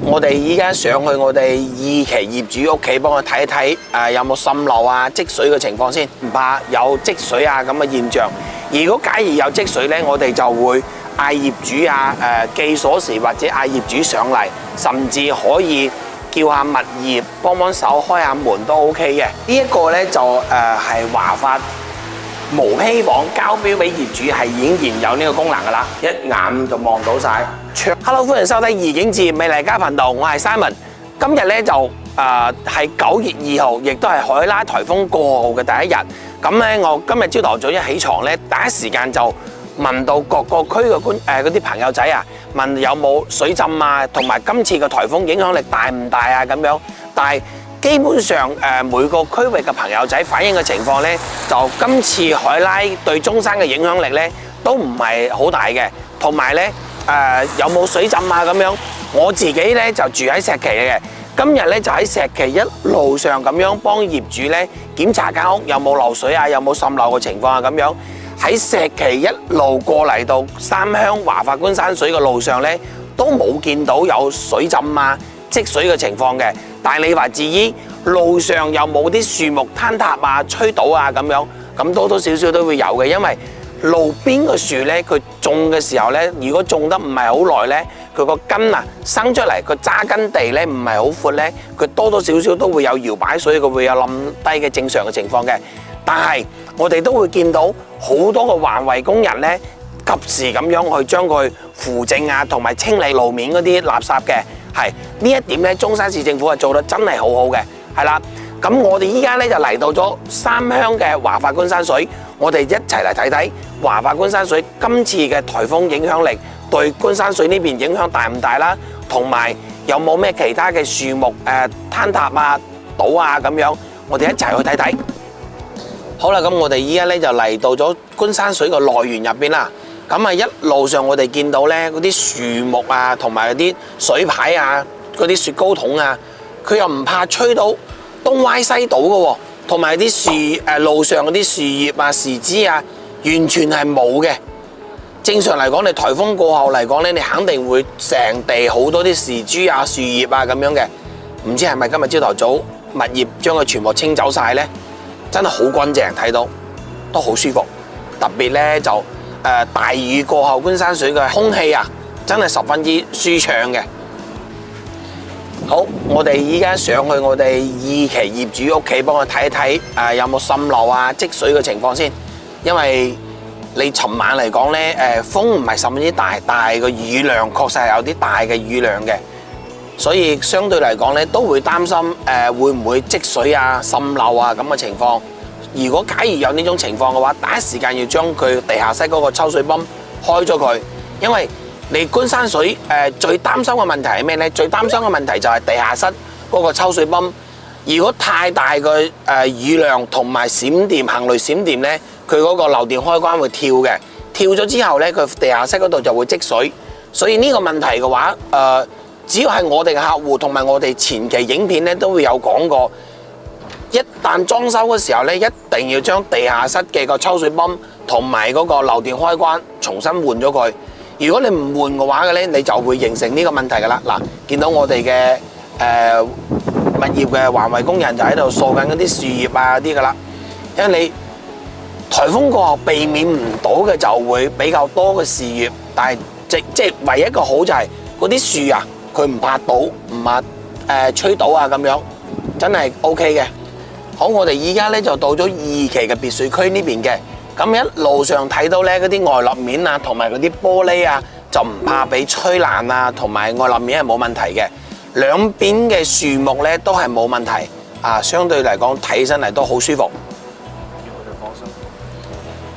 我哋依家上去我哋二期業主屋企，幫佢睇一睇有冇滲漏啊、積水嘅情況先，唔怕有積水啊咁嘅現象。如果假如有積水呢，我哋就會嗌業主寄鎖匙或者嗌業主上嚟，甚至可以叫下物業幫手開下門都 OK 嘅。呢一個呢，就係華發無批網交標俾業主，係已經現有呢個功能噶啦，一眼就望到晒。Hello， 歡迎收睇二景至美麗家頻道，我係 Simon。今日咧就係9月2號，亦都係海拉颱風過後嘅第一日。咁咧，我今日朝頭早一起床咧，第一時間就問到各個區嘅嗰啲朋友仔啊，問有冇水浸啊，同埋今次嘅颱風影響力大唔大啊咁樣。但係基本上每個區域嘅朋友仔反映嘅情況咧，就今次海拉對中山嘅影響力咧都唔係好大嘅，同埋咧。有冇水浸啊咁樣？我自己咧就住喺石岐嘅，今日咧就喺石岐一路上咁樣幫業主咧檢查間屋有冇漏水啊，有冇滲漏嘅情況啊咁樣。喺石岐一路過嚟到三鄉華發官山水嘅路上咧，都冇見到有水浸啊、積水嘅情況嘅。但係你話至於路上有冇啲樹木坍塌啊、吹倒啊咁樣，咁多多少少都會有嘅，因為路邊嘅樹咧，佢種嘅時候咧，如果種得唔係好耐咧，佢個根啊生出嚟，個扎根地咧唔係好闊咧，佢多多少少都會有搖擺，所以佢會有冧低嘅正常嘅情況嘅。但係我哋都會見到好多嘅環衛工人咧，及時咁樣去將佢扶正啊，同埋清理路面嗰啲垃圾嘅，係呢一點咧，中山市政府係做得真係好好嘅，係啦。咁我哋依家咧就嚟到咗三鄉嘅華發官山水，我哋一齊嚟睇睇華發官山水今次嘅颱風影響力對官山水呢邊影響大唔大啦，同埋有冇咩其他嘅樹木坍塌啊、倒啊咁樣，我哋一齊去睇睇。好啦，咁我哋依家咧就嚟到咗官山水個內園入邊啦。咁一路上我哋見到咧嗰啲樹木啊，同埋嗰啲水牌啊、嗰啲雪糕筒啊，佢又唔怕吹到東歪西倒嘅喎，同埋啲樹路上嗰啲樹葉啊、樹枝啊，完全係冇嘅。正常嚟講，你颱風過後嚟講咧，你肯定會成地好多啲樹枝啊、樹葉啊咁樣嘅。唔知係咪今日朝頭早物業將佢全部清走晒咧？真係好乾淨，睇到都好舒服。特別咧就大雨過後官山水嘅空氣啊，真係十分之舒暢嘅。好，我哋依家上去我哋二期業主屋企，幫佢睇一睇有冇滲漏啊、積水嘅情況先。因為你尋晚嚟講咧，風唔係十分之大，但係個雨量確實係有啲大嘅雨量嘅，所以相對嚟講咧都會擔心會唔會積水啊、滲漏啊咁嘅情況。如果假如有呢種情況嘅話，第一時間要將佢地下室嗰個抽水泵開咗佢，因為你官山水最擔心嘅問題係咩呢？最擔心嘅問題就係地下室嗰個抽水泵，如果太大嘅雨量同埋閃電、行雷閃電呢，佢嗰個漏電開關會跳嘅，跳咗之後呢，佢地下室嗰度就會積水。所以呢個問題嘅話，只要係我哋嘅客戶同埋我哋前期影片呢都會有講過，一旦裝修嘅時候呢，一定要將地下室嘅個抽水泵同埋嗰個漏電開關重新換咗佢。如果你唔換嘅話嘅咧，你就會形成呢個問題噶啦。嗱，見到我哋嘅物業嘅環衛工人就喺度掃緊嗰啲樹葉啊啲噶啦。因為你颱風過後避免唔到嘅就會比較多嘅樹葉，但係即係唯一一個好就係嗰啲樹啊，佢唔怕倒，唔怕吹倒啊咁樣，真係 OK 嘅。好，我哋依家咧就到咗二期嘅別墅區呢邊嘅。咁一路上睇到咧嗰啲外立面啊，同埋嗰啲玻璃啊，就唔怕俾吹爛啊，同埋外立面係冇問題嘅。兩邊嘅樹木咧都係冇問題啊，相對嚟講睇起身嚟都好舒服。我哋放心。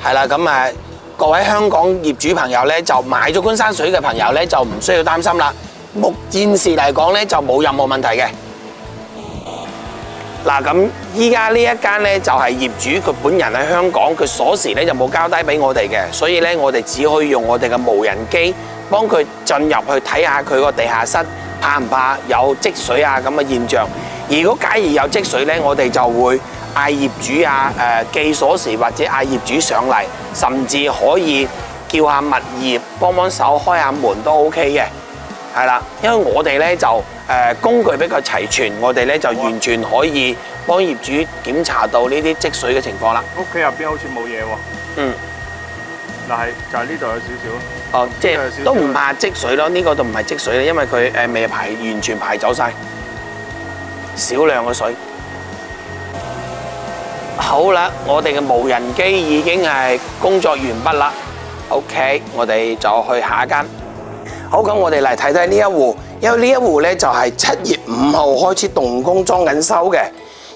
係啦，咁各位香港業主朋友咧，就買咗官山水嘅朋友咧，就唔需要擔心啦。現時嚟講咧，就冇任何問題嘅。嗱，咁依家呢一間咧就係業主佢本人喺香港，佢鎖匙咧就冇交低俾我哋嘅，所以咧我哋只可以用我哋嘅無人機幫佢進入去睇下佢個地下室怕唔怕有積水啊咁嘅現象。如果假如有積水咧，我哋就會嗌業主寄鎖匙或者嗌業主上嚟，甚至可以叫下物業幫手開下門都 OK 嘅。係啦，因為我哋咧就工具比較齊全，我哋咧就完全可以幫業主檢查到呢啲積水嘅情況啦。屋企入邊好似冇嘢喎。嗯。但係就係呢度有少少。哦，即係都唔怕積水咯，呢個就唔係積水啦，因為佢未完全排走晒，少量嘅水。好啦，我哋嘅無人機已經係工作完畢啦。OK， 我哋就去下一間。好，咁我哋嚟睇睇呢一戶，因為呢一戶咧就係7月5號開始動工裝緊修嘅。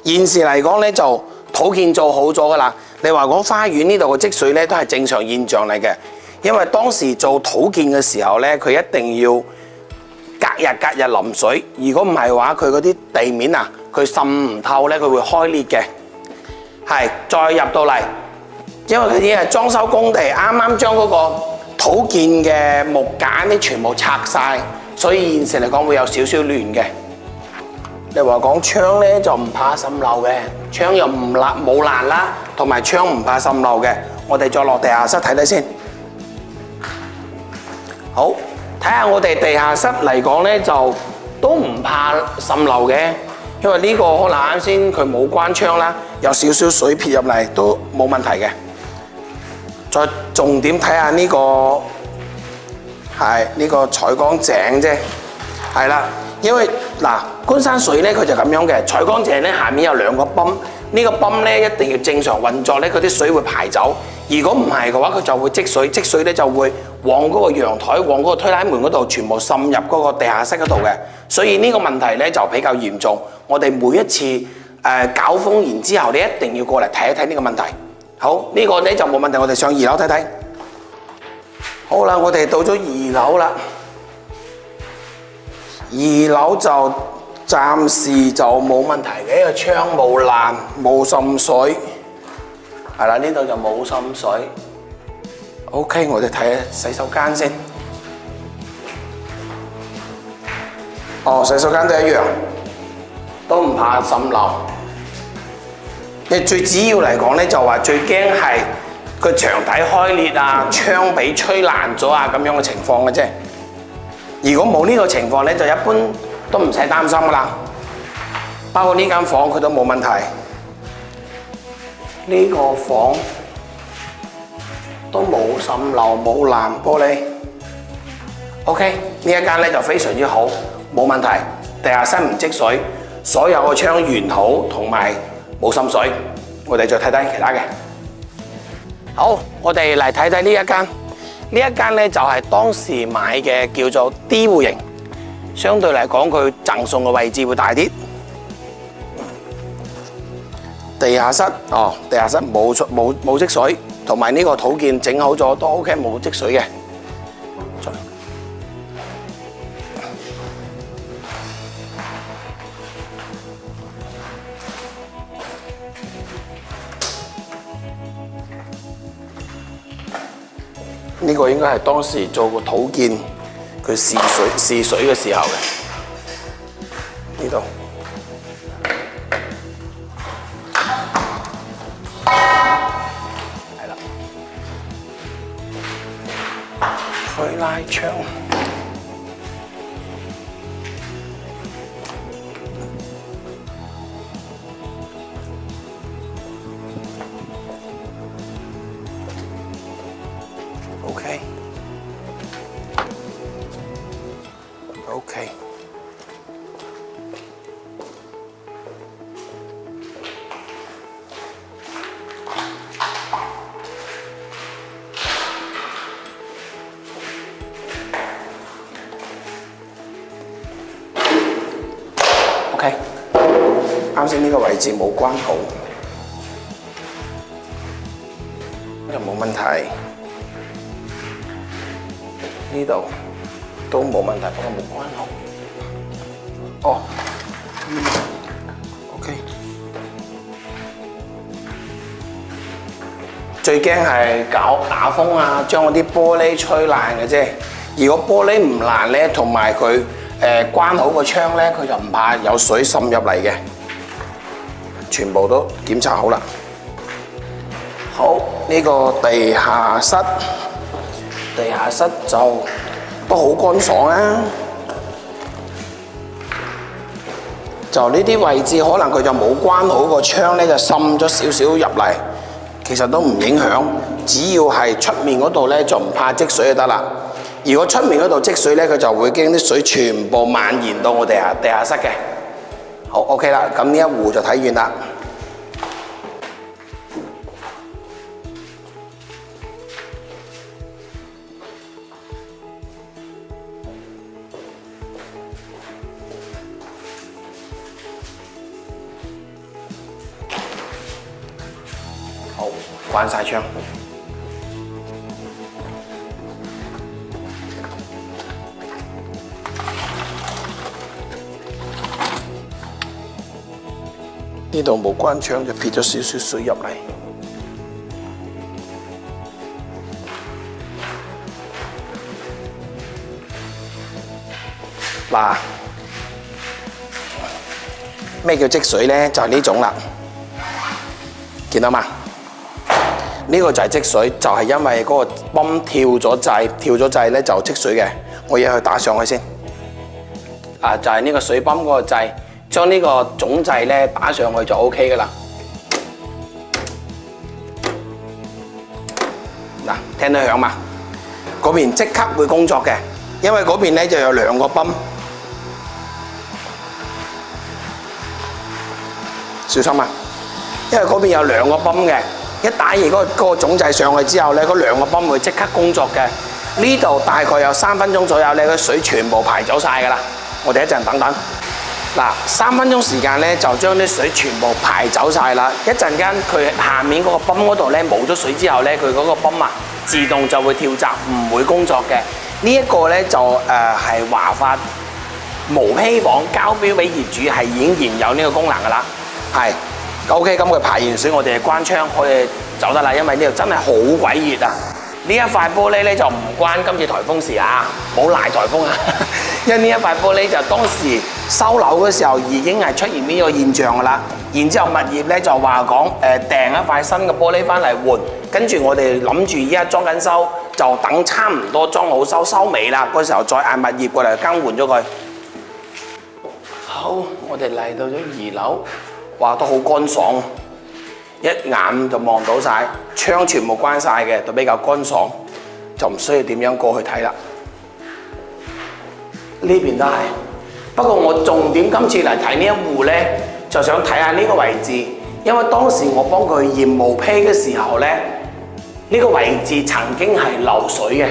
現時嚟講咧就土建做好咗噶啦。你話講花園呢度嘅積水咧都係正常現象嚟嘅，因為當時做土建嘅時候咧，佢一定要隔日淋水。如果唔係嘅話，佢嗰啲地面啊，佢滲唔透咧，佢會開裂嘅。係，再入到嚟，因為佢已經係裝修工地，啱啱將嗰個土建嘅木架咧全部拆晒，所以現時嚟講會有少少亂嘅。你話講窗咧就唔怕滲漏嘅，窗又唔爛冇爛啦，同埋窗唔怕滲漏嘅。我哋再落地下室睇睇先。好，睇下我哋地下室嚟講咧就都唔怕滲漏嘅。因為呢個可能啱先佢冇關窗啦，有少少水撇入嚟都冇問題嘅。再重點睇下呢個係呢個採光井啫，係啦，因為嗱觀山水咧佢就咁樣嘅，採光井咧下面有兩個泵，呢個泵咧一定要正常運作咧，嗰啲水會排走。如果唔係嘅話，佢就會積水，積水咧就會往嗰個陽台、往嗰個推拉門嗰度，全部滲入嗰個地下室嗰度嘅。所以呢個問題咧就比較嚴重。我哋每一次搞風完之後，你一定要過嚟睇一睇呢個問題。好，呢個咧就冇問題，我哋上2樓睇睇。好啦，我哋到咗2樓啦。2樓就暫時就冇問題嘅，因為窗冇爛，冇滲水。係啦，呢度就冇滲水。OK， 我哋睇下洗手間先。哦，洗手間都一樣，都唔怕滲漏。最主要嚟講咧，就話最驚係個牆體開裂啊，窗俾吹爛咗啊咁樣嘅情況嘅啫。如果冇呢個情況咧，就一般都唔使擔心噶啦。包括呢間房佢都冇問題。呢個房都冇滲漏，冇爛玻璃。OK， 呢一間咧就非常之好，冇問題。地下室唔積水，所有嘅窗完好，同埋冇滲水。我哋再睇睇其他嘅。好，我哋嚟睇睇呢一間。呢一間咧就係當時買嘅，叫做 D 戶型，相對嚟講佢贈送嘅位置會大啲。地下室地下室冇積水，同埋呢個土建整好咗都 OK， 冇積水嘅。呢個應該係當時做個土建，佢試水嘅時候嘅。呢度。推拉窗，OK。啱先呢個位置冇關好，又冇問題。呢度都冇問題，不過冇關好。哦，OK。最驚係搞打風啊，將嗰啲玻璃吹爛嘅啫。如果玻璃唔爛咧，同埋佢關好個窗咧，佢就唔怕有水滲入嚟嘅。全部都檢查好啦。好，呢個地下室就都好乾爽啊。就呢啲位置可能佢就冇關好個窗咧，就滲咗少少入嚟，其實都唔影響，只要係出面嗰度咧就唔怕積水就得啦。如果出面嗰度積水咧，佢就會經啲水全部蔓延到我哋地下室嘅。好 OK 啦，咁呢一戶就睇完啦。好，關晒窗。呢度冇關窗就撇咗少少水入嚟。嗱，咩叫積水呢？就係呢種啦，見到嘛？呢個就係積水，就係因為嗰個泵跳咗掣咧就積水嘅。我要去打上去先。啊，就係呢個水泵嗰個掣。將呢個總掣咧打上去就 OK 噶啦。嗱，聽到響嘛？嗰邊即刻會工作嘅，因為嗰邊咧就有兩個泵，小心啊！因為嗰邊有兩個泵嘅，一打完嗰個總掣上去之後咧，嗰兩個泵會即刻工作嘅。呢度大概有3分鐘左右咧，個水全部排走晒噶啦。我哋一陣等等。嗱，3分鐘時間咧，就將啲水全部排走晒啦。一陣間佢下面嗰個泵嗰度咧冇咗水之後咧，佢嗰個泵啊自動就會跳閘，唔會工作嘅。呢一個咧就係華發無批網交標俾業主係已經現有呢個功能噶啦。係 OK， 咁佢排完水，我哋關窗可以走得啦，因為呢度真係好鬼熱啊！呢一塊玻璃咧就唔關今次颱風事啊，冇賴颱風啊，因為呢一塊玻璃就當時收樓嘅時候已經係出現呢個現象噶啦。然之後物業咧就話講訂一塊新嘅玻璃翻嚟換，跟住我哋諗住依家裝緊修，就等差唔多裝好收尾啦，嗰時候再嗌物業過嚟更換咗佢。好，我哋嚟到咗2樓，哇都好乾爽。一眼就望到晒，窗全部關晒嘅，都比較乾爽，就唔需要點樣過去睇啦。呢邊都係，不過我重點今次嚟睇呢一戶呢，就想睇下呢個位置，因為當時我幫佢驗毛坯嘅時候呢，呢個位置曾經係漏水嘅，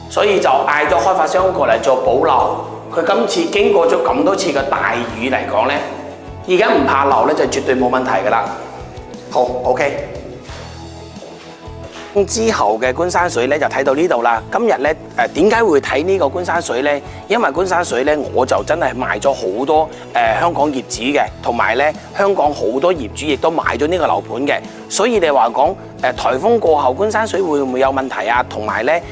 所以就嗌咗開發商過嚟做補漏。佢今次經過咗咁多次嘅大雨嚟講呢，而家唔怕漏呢，就絕對冇問題噶啦。好 OK， 之後嘅觀山水咧就睇到呢度啦。今日咧點解會睇呢個觀山水咧？因為觀山水咧我就真係賣咗好多香港業主嘅，同埋咧香港好多業主亦都買咗呢個樓盤嘅。所以你話講颱風過後觀山水會唔會有問題啊？同埋咧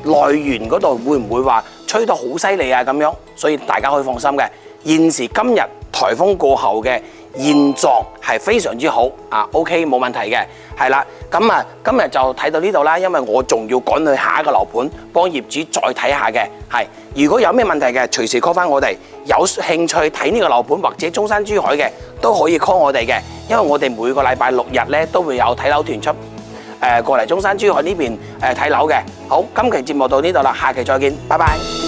內源嗰度會唔會話吹到好犀利啊咁樣？所以大家可以放心嘅。現時今日颱風過後嘅現狀係非常之好啊 ，OK 冇問題嘅，係啦，咁啊今日就睇到呢度啦，因為我仲要趕去下一個樓盤幫業主再睇下嘅，係如果有咩問題嘅，隨時 call 翻我哋，有興趣睇呢個樓盤或者中山珠海嘅都可以 call 我哋嘅，因為我哋每個禮拜6日咧都會有睇樓團出過嚟中山珠海呢邊睇樓嘅。好，今期節目到呢度啦，下期再見，拜拜。